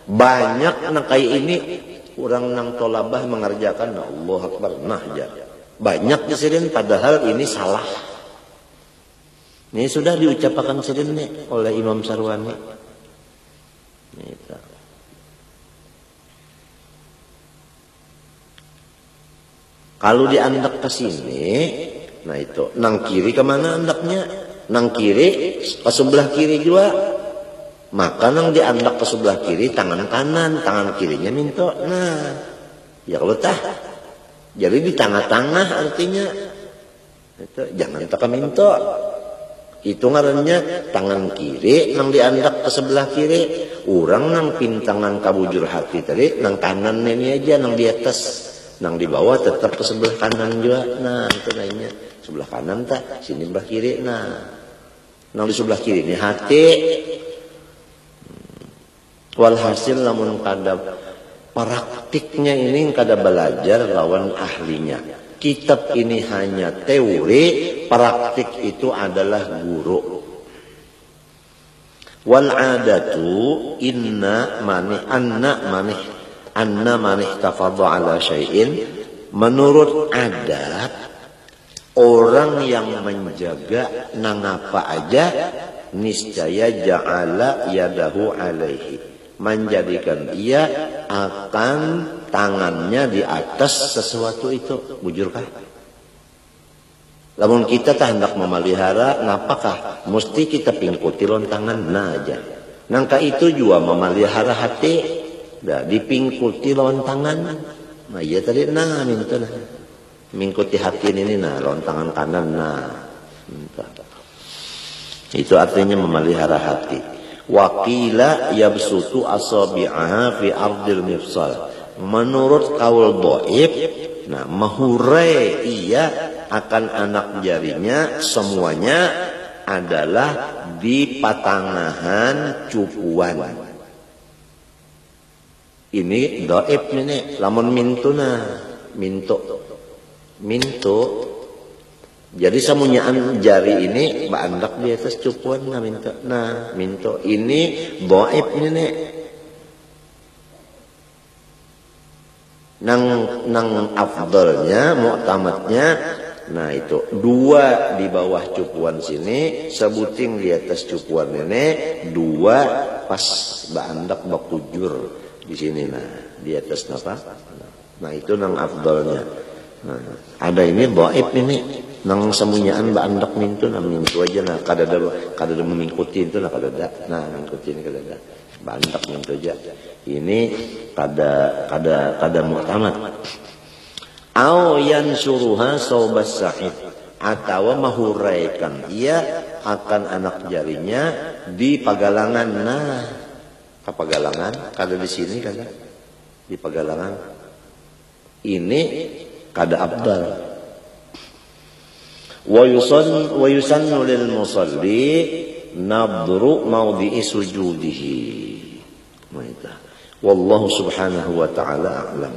Banyak nang kayak ini orang nang tolabah mengerjakan Allah Akbar nah ya. Banyak disirin padahal ini salah. Ini sudah diucapkan sirin nih oleh Imam Syarwani. Kalau diandak ke sini, nah itu nang kiri kemana andaknya? Nang kiri ke sebelah kiri juga. Maka nang diandak ke sebelah kiri tangan kanan, tangan kirinya minto. Nah, ya kalau tah, jadi di tengah-tengah artinya. Itu jangan tak minto. Itu ngarannya tangan kiri nang diandak ke sebelah kiri. Orang nang pintangan kabujur hati tadi, nang kanan ini aja nang di atas. Nang di bawah tetap ke sebelah kanan juga. Nah, itu lainnya. Sebelah kanan tak, sini sebelah kiri. Nah, nang di sebelah kiri ini hati. Walhasil namun kada praktiknya ini kada belajar lawan ahlinya. Kitab ini hanya teori, praktik itu adalah guru. Wal adatu anna man ihtafadha ala syai'in, menurut adat orang yang menjaga nang apa aja niscaya ja'ala yadahu alaihi, menjadikan dia akan tangannya di atas sesuatu itu. Bujurkah? Lamun kita tak hendak memelihara, ngapakah? Mesti kita pingkuti lontangan nah aja. Nangka itu juga memelihara hati, dah dipingkuti lontangan. Nah iya tadi nah minta nah. Mingkuti hati ini nah lontangan kanan nah. Minta. Itu artinya memelihara hati. Waqila yabsutu asabi'aha fi ardil mifsal. Menurut kaul dhaif, nah mahurai ia akan anak jarinya semuanya adalah di patangahan cupuan. Ini dhaif ini, lamun mintuna, minto. Jadi samunyaan jari ini baandak di atas cupuan nah minto. Nah, minto ini dhaif ini. Nang afdalnya, mu'tamadnya Nah itu 2 di bawah cupuan sini, sebuting di atas cupuan nenek, 2 pas baandak bak tujur di sini. Nah di atas apa? Nah itu nang afdalnya. Nah, ada ini dhaif ini nang semunyaan baandak mintu nang mintu aja nah kada mengikuti itu nah nah mengikuti ini kada baandak mintu aja. Ini kada mu'tamad. Au yansuruha saubas sa'id, atau mahuraikan ia akan anak jarinya di pagalangan. Nah, ke pagalangan kada di sini kada di pagalangan. Ini kada abdal. Wa yusannu lil musalli nadru mawdi'i sujudihi. Wallahu subhanahu wa ta'ala a'lam.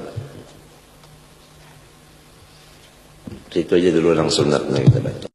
Itu aja dulu yang sunatnya kita baca.